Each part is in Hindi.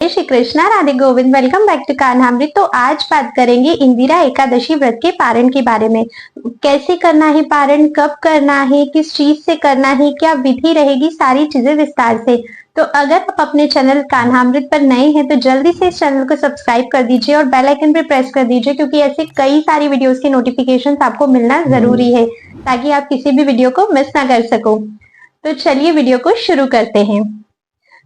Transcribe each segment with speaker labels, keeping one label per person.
Speaker 1: जय Shri Krishna, Radhe Govind. Welcome back to Kanhamrit. तो आज बात करेंगे इंदिरा एकादशी व्रत के पारण के बारे में। कैसे करना है पारण, कब करना है, किस चीज से करना है, क्या विधि रहेगी, सारी चीजें विस्तार से। तो अगर आप अपने चैनल कान्हामृत पर नए हैं तो जल्दी से इस चैनल को सब्सक्राइब कर दीजिए और बेल आइकन पर प्रेस कर दीजिए, क्योंकि ऐसे कई सारी वीडियोस की नोटिफिकेशन आपको मिलना जरूरी है ताकि आप किसी भी वीडियो को मिस ना कर सको। तो चलिए वीडियो को शुरू करते हैं।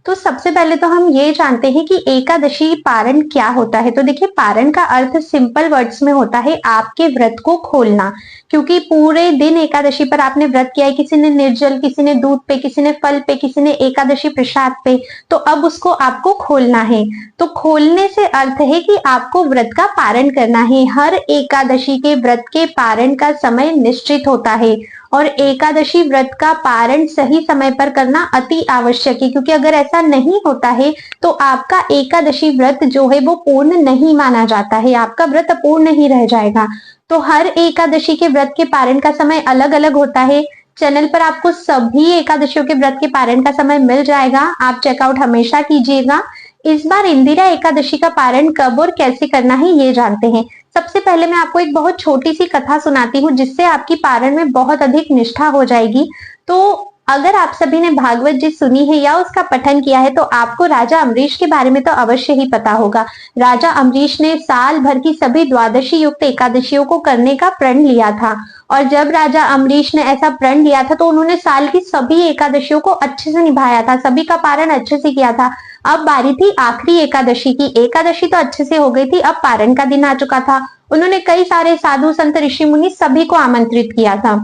Speaker 1: तो सबसे पहले तो हम ये जानते हैं कि एकादशी पारण क्या होता है। तो देखिए, पारण का अर्थ सिंपल वर्ड्स में होता है आपके व्रत को खोलना। क्योंकि पूरे दिन एकादशी पर आपने व्रत किया है, किसी ने निर्जल, किसी ने दूध पे, किसी ने फल पे, किसी ने एकादशी प्रसाद पे, तो अब उसको आपको खोलना है। तो खोलने से अर्थ है कि आपको व्रत का पारण करना है। हर एकादशी के व्रत के पारण का समय निश्चित होता है और एकादशी व्रत का पारण सही समय पर करना अति आवश्यक है, क्योंकि अगर ऐसा नहीं होता है तो आपका एकादशी व्रत जो है वो पूर्ण नहीं माना जाता है, आपका व्रत अपूर्ण ही रह जाएगा। तो हर एकादशी के व्रत के पारण का समय अलग अलग होता है। चैनल पर आपको सभी एकादशियों के व्रत के पारण का समय मिल जाएगा, आप चेकआउट हमेशा कीजिएगा। इस बार इंदिरा एकादशी का पारण कब और कैसे करना है ये जानते हैं। सबसे पहले मैं आपको एक बहुत छोटी सी कथा सुनाती हूँ, जिससे आपकी पारण में बहुत अधिक निष्ठा हो जाएगी। तो अगर आप सभी ने भागवत जी सुनी है या उसका पठन किया है तो आपको राजा अम्बरीश के बारे में तो अवश्य ही पता होगा। राजा अम्बरीश ने साल भर की सभी द्वादशी युक्त एकादशियों को करने का प्रण लिया था, और जब राजा अम्बरीश ने ऐसा प्रण लिया था तो उन्होंने साल की सभी एकादशियों को अच्छे से निभाया था, सभी का पारण अच्छे से किया था। अब बारी थी आखिरी एकादशी की। एकादशी तो अच्छे से हो गई थी, अब पारण का दिन आ चुका था। उन्होंने कई सारे साधु संत ऋषि मुनि सभी को आमंत्रित किया था।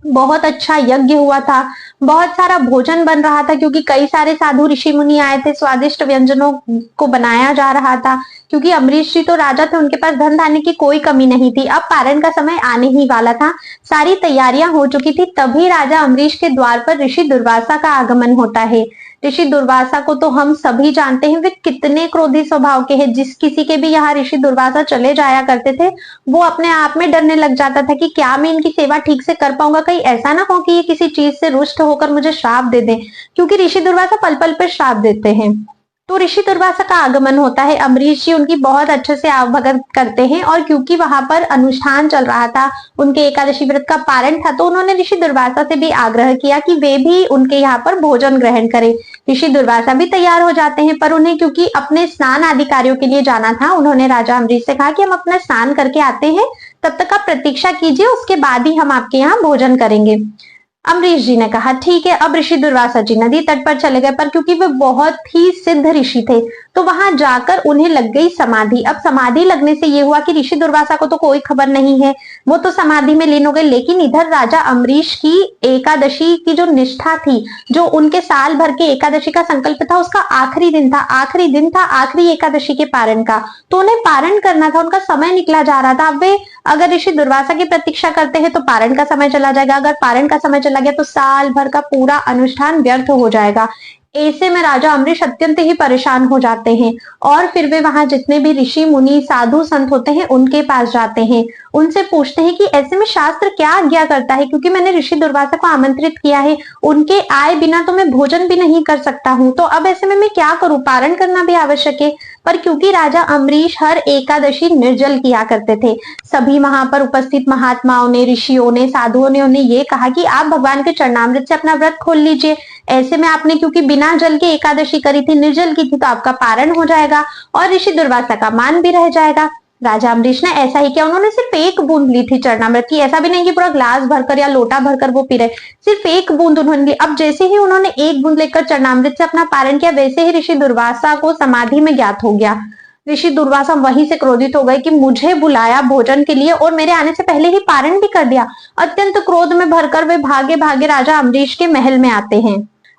Speaker 1: बहुत अच्छा यज्ञ हुआ था, बहुत सारा भोजन बन रहा था, क्योंकि कई सारे साधु ऋषि मुनि आए थे, स्वादिष्ट व्यंजनों को बनाया जा रहा था। क्योंकि अम्बरीश जी तो राजा थे, उनके पास धन धान्य की कोई कमी नहीं थी। अब पारण का समय आने ही वाला था, सारी तैयारियां हो चुकी थी। तभी राजा अम्बरीश के द्वार पर ऋषि दुर्वासा का आगमन होता है। ऋषि दुर्वासा को तो हम सभी जानते हैं, वे कितने क्रोधी स्वभाव के हैं। जिस किसी के भी यहाँ ऋषि दुर्वासा चले जाया करते थे, वो अपने आप में डरने लग जाता था कि क्या मैं इनकी सेवा ठीक से कर पाऊंगा, कहीं ऐसा ना हो कि ये किसी चीज से रुष्ट होकर मुझे श्राप दे दें, क्योंकि ऋषि दुर्वासा पल पल पर श्राप देते हैं। तो ऋषि दुर्वासा का आगमन होता है, अम्बरीश जी उनकी बहुत अच्छे से आवभगत करते हैं, और क्योंकि वहां पर अनुष्ठान चल रहा था, उनके एकादशी व्रत का पारण था, तो उन्होंने ऋषि दुर्वासा से भी आग्रह किया कि वे भी उनके यहाँ पर भोजन ग्रहण करें। ऋषि दुर्वासा भी तैयार हो जाते हैं, पर उन्हें क्योंकि अपने स्नान आदि कार्यों के लिए जाना था, उन्होंने राजा अम्बरीश से कहा कि हम अपना स्नान करके आते हैं, तब तक आप प्रतीक्षा कीजिए, उसके बाद ही हम आपके यहाँ भोजन करेंगे। अम्बरीश जी ने कहा ठीक है। अब ऋषि दुर्वासा जी नदी तट पर चले गए, पर क्योंकि वे बहुत ही सिद्ध ऋषि थे तो वहां जाकर उन्हें लग गई समाधि। अब समाधि लगने से ये हुआ कि ऋषि दुर्वासा को तो कोई खबर नहीं है, वो तो समाधि में लीन हो गए, लेकिन इधर राजा अम्बरीश की एकादशी की जो निष्ठा थी, जो उनके साल भर के एकादशी का संकल्प था, उसका आखिरी दिन था, आखिरी एकादशी के पारण का। तो उन्हें पारण करना था, उनका समय निकला जा रहा था। अब वे अगर ऋषि दुर्वासा की प्रतीक्षा करते हैं तो पारण का समय चला जाएगा, अगर पारण का समय चला गया तो साल भर का पूरा अनुष्ठान व्यर्थ हो जाएगा। ऐसे में राजा अम्बरीश अत्यंत ही परेशान हो जाते हैं, और फिर वे वहां जितने भी ऋषि मुनि साधु संत होते हैं उनके पास जाते हैं, उनसे पूछते हैं कि ऐसे में शास्त्र क्या आज्ञा करता है, क्योंकि मैंने ऋषि दुर्वासा को आमंत्रित किया है, उनके आए बिना तो मैं भोजन भी नहीं कर सकता हूँ, तो अब ऐसे में मैं क्या करूं, पारण करना भी आवश्यक है। पर क्योंकि राजा अम्बरीश हर एकादशी निर्जल किया करते थे, सभी वहां पर उपस्थित महात्माओं ने, ऋषियों ने, साधुओं ने उन्हें ये कहा कि आप भगवान के चरणामृत से अपना व्रत खोल लीजिए। ऐसे में आपने क्योंकि बिना जल के एकादशी करी थी, निर्जल की थी, तो आपका पारण हो जाएगा और ऋषि दुर्वासा का मान भी रह जाएगा। राजा अम्बरीश ने ऐसा ही किया, उन्होंने सिर्फ एक बूंद ली थी चरणामृत की, ऐसा भी नहीं कि पूरा ग्लास भरकर या लोटा भरकर वो पी रहे, सिर्फ एक बूंद उन्होंने ली। अब जैसे ही उन्होंने एक बूंद लेकर चरणामृत से अपना पारण किया, वैसे ही ऋषि दुर्वासा को समाधि में ज्ञात हो गया। ऋषि दुर्वासा वहीं से क्रोधित हो गए कि मुझे बुलाया भोजन के लिए और मेरे आने से पहले ही पारण भी कर दिया। अत्यंत क्रोध में भरकर वे भागे भागे राजा अम्बरीश के महल में आते हैं।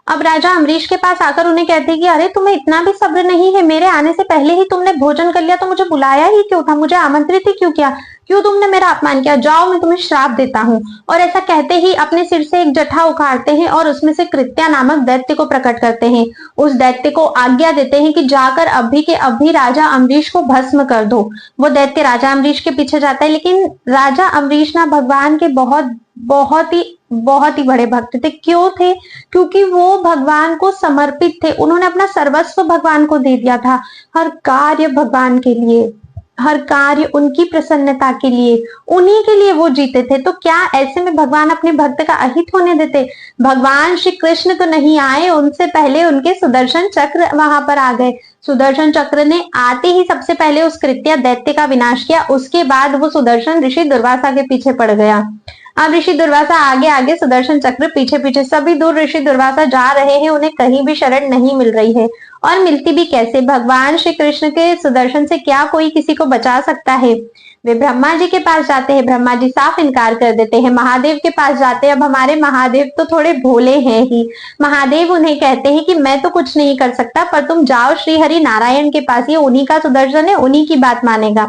Speaker 1: अब राजा अम्बरीश के पास आकर उन्हें कहते हैं कि अरे तुम्हें इतना भी सब्र नहीं है, मेरे आने से पहले ही तुमने भोजन कर लिया, तो मुझे बुलाया ही क्यों था, मुझे आमंत्रित ही क्यों किया। क्यों तुमने मेरा अपमान किया, जाओ मैं तुम्हें श्राप देता हूँ। और ऐसा कहते ही अपने सिर से एक जटा उखाड़ते हैं और उसमें से कृत्या नामक दैत्य को प्रकट करते हैं। उस दैत्य को आज्ञा देते हैं कि जाकर अभी के अभी राजा अम्बरीश को भस्म कर दो। वो दैत्य राजा अम्बरीश के पीछे जाता है, लेकिन राजा अम्बरीश ना भगवान के बहुत ही बड़े भक्त थे। क्यों थे? क्योंकि वो भगवान को समर्पित थे। उन्होंने अपना सर्वस्व भगवान को दे दिया था। हर कार्य भगवान के लिए, हर कार्य उनकी प्रसन्नता के लिए, उन्हीं के लिए वो जीते थे। तो क्या ऐसे में भगवान अपने भक्त का अहित होने देते? भगवान श्री कृष्ण तो नहीं आए, उनसे पहले उनके सुदर्शन चक्र वहां पर आ गए। सुदर्शन चक्र ने आते ही सबसे पहले उस कृत्या दैत्य का विनाश किया। उसके बाद वो सुदर्शन ऋषि दुर्वासा के पीछे पड़ गया। अब ऋषि दुर्वासा आगे आगे, सुदर्शन चक्र पीछे पीछे। सभी दूर ऋषि दुर्वासा जा रहे हैं, उन्हें कहीं भी शरण नहीं मिल रही है। और मिलती भी कैसे? भगवान श्री कृष्ण के सुदर्शन से क्या कोई किसी को बचा सकता है? वे ब्रह्मा जी के पास जाते हैं, ब्रह्मा जी साफ इनकार कर देते हैं। महादेव के पास जाते हैं। अब हमारे महादेव तो थोड़े भोले हैं ही। महादेव उन्हें कहते हैं कि मैं तो कुछ नहीं कर सकता, पर तुम जाओ श्री हरि नारायण के पास, ये उन्हीं का सुदर्शन है, उन्हीं की बात मानेगा।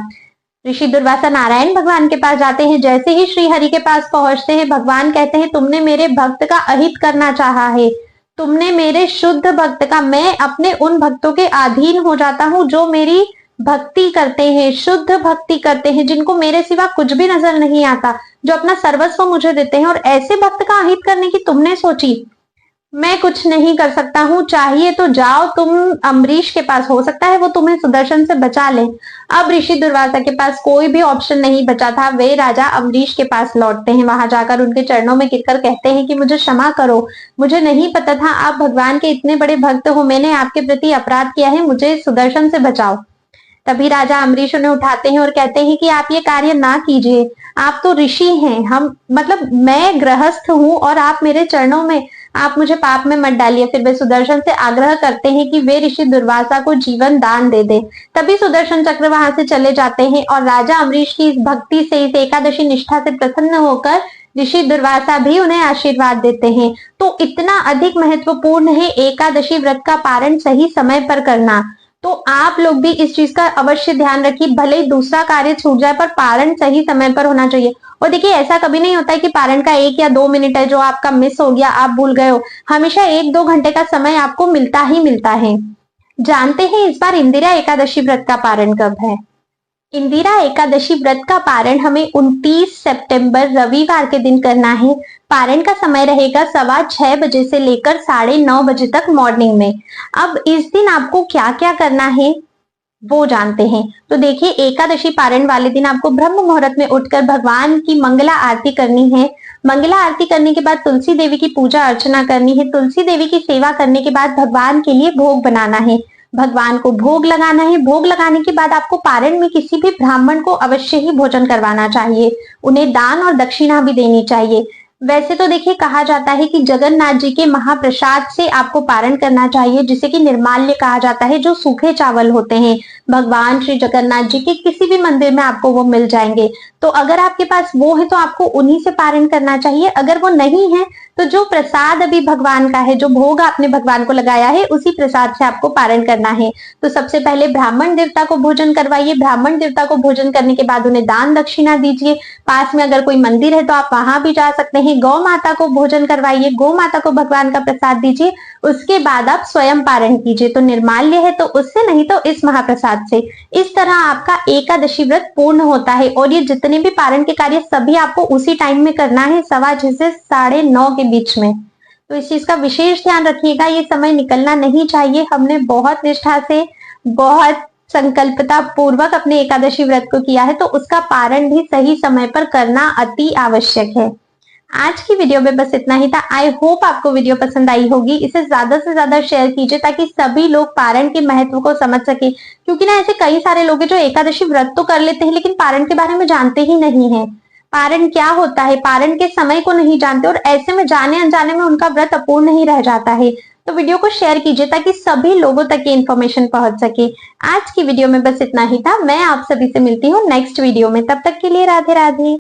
Speaker 1: ऋषि दुर्वासा नारायण भगवान के पास जाते हैं। जैसे ही श्री हरि के पास पहुंचते हैं, भगवान कहते हैं तुमने मेरे भक्त का अहित करना चाहा है, तुमने मेरे शुद्ध भक्त का। मैं अपने उन भक्तों के अधीन हो जाता हूँ जो मेरी भक्ति करते हैं, शुद्ध भक्ति करते हैं, जिनको मेरे सिवा कुछ भी नजर नहीं आता, जो अपना सर्वस्व मुझे देते हैं। और ऐसे भक्त का अहित करने की तुमने सोची? मैं कुछ नहीं कर सकता हूँ, चाहिए तो जाओ तुम अम्बरीश के पास, हो सकता है वो तुम्हें सुदर्शन से बचा ले। अब ऋषि दुर्वासा के पास कोई भी ऑप्शन नहीं बचा था। वे राजा अम्बरीश के पास लौटते हैं। वहां जाकर उनके चरणों में गिरकर कहते हैं कि मुझे क्षमा करो, मुझे नहीं पता था आप भगवान के इतने बड़े भक्त हो, मैंने आपके प्रति अपराध किया है, मुझे सुदर्शन से बचाओ। तभी राजा अम्बरीश उन्हें उठाते हैं और कहते हैं कि आप ये कार्य ना कीजिए, आप तो ऋषि हैं, हम मतलब मैं गृहस्थ हूँ और आप मेरे चरणों में, आप मुझे पाप में मत डालिए। फिर वे सुदर्शन से आग्रह करते हैं कि वे ऋषि दुर्वासा को जीवन दान दे दे। तभी सुदर्शन चक्र वहां से चले जाते हैं और राजा अम्बरीश की इस भक्ति से, इस एकादशी निष्ठा से प्रसन्न होकर ऋषि दुर्वासा भी उन्हें आशीर्वाद देते हैं। तो इतना अधिक महत्वपूर्ण है एकादशी व्रत का पारण सही समय पर करना। तो आप लोग भी इस चीज का अवश्य ध्यान रखिए। भले ही दूसरा कार्य छूट जाए, पर पारण सही समय पर होना चाहिए। और देखिए, ऐसा कभी नहीं होता है कि पारण का 1 या 2 मिनट है जो आपका मिस हो गया, आप भूल गए हो। हमेशा 1-2 घंटे का समय आपको मिलता ही मिलता है। जानते हैं इस बार इंदिरा एकादशी व्रत का पारण कब है? इंदिरा एकादशी व्रत का पारण हमें 29 सितंबर रविवार के दिन करना है। पारण का समय रहेगा 6:15 बजे से लेकर 9:30 बजे तक मॉर्निंग में। अब इस दिन आपको क्या क्या करना है वो जानते हैं। तो देखिए, एकादशी पारण वाले दिन आपको ब्रह्म मुहूर्त में उठकर भगवान की मंगला आरती करनी है। मंगला आरती करने के बाद तुलसी देवी की पूजा अर्चना करनी है। तुलसी देवी की सेवा करने के बाद भगवान के लिए भोग बनाना है, भगवान को भोग लगाना है। भोग लगाने के बाद आपको पारण में किसी भी ब्राह्मण को अवश्य ही भोजन करवाना चाहिए, उन्हें दान और दक्षिणा भी देनी चाहिए। वैसे तो देखिए, कहा जाता है कि जगन्नाथ जी के महाप्रसाद से आपको पारण करना चाहिए, जिसे कि निर्माल्य कहा जाता है, जो सूखे चावल होते हैं। भगवान श्री जगन्नाथ जी के किसी भी मंदिर में आपको वो मिल जाएंगे। तो अगर आपके पास वो है तो आपको उन्हीं से पारण करना चाहिए। अगर वो नहीं है तो जो प्रसाद अभी भगवान का है, जो भोग आपने भगवान को लगाया है, उसी प्रसाद से आपको पारण करना है। तो सबसे पहले ब्राह्मण देवता को भोजन करवाइए। ब्राह्मण देवता को भोजन करने के बाद उन्हें दान दक्षिणा दीजिए। पास में अगर कोई मंदिर है तो आप वहां भी जा सकते हैं। गौ माता को भोजन करवाइए, गौ माता को भगवान का प्रसाद दीजिए। उसके बाद आप स्वयं पारण कीजिए। तो निर्माल्य है तो उससे, नहीं तो इस महाप्रसाद से। इस तरह आपका एकादशी व्रत पूर्ण होता है। और ये जितने भी पारण के कार्य सभी आपको उसी टाइम में करना है, 6:15 से 9:30 के बीच में। तो इस चीज का विशेष ध्यान रखिएगा, ये समय निकलना नहीं चाहिए। हमने बहुत निष्ठा से, बहुत संकल्पता पूर्वक अपने एकादशी व्रत को किया है, तो उसका पारण भी सही समय पर करना अति आवश्यक है। आज की वीडियो में बस इतना ही था। आई होप आपको वीडियो पसंद आई होगी। इसे ज्यादा से ज्यादा शेयर कीजिए ताकि सभी लोग पारण के महत्व को समझ सके। क्योंकि ना, ऐसे कई सारे लोग हैं जो एकादशी व्रत तो कर लेते हैं लेकिन पारण के बारे में जानते ही नहीं है। पारण क्या होता है, पारण के समय को नहीं जानते, और ऐसे में जाने अनजाने में उनका व्रत अपूर्ण ही रह जाता है। तो वीडियो को शेयर कीजिए ताकि सभी लोगों तक ये इन्फॉर्मेशन पहुंच सके। आज की वीडियो में बस इतना ही था। मैं आप सभी से मिलती हूँ नेक्स्ट वीडियो में। तब तक के लिए राधे राधे।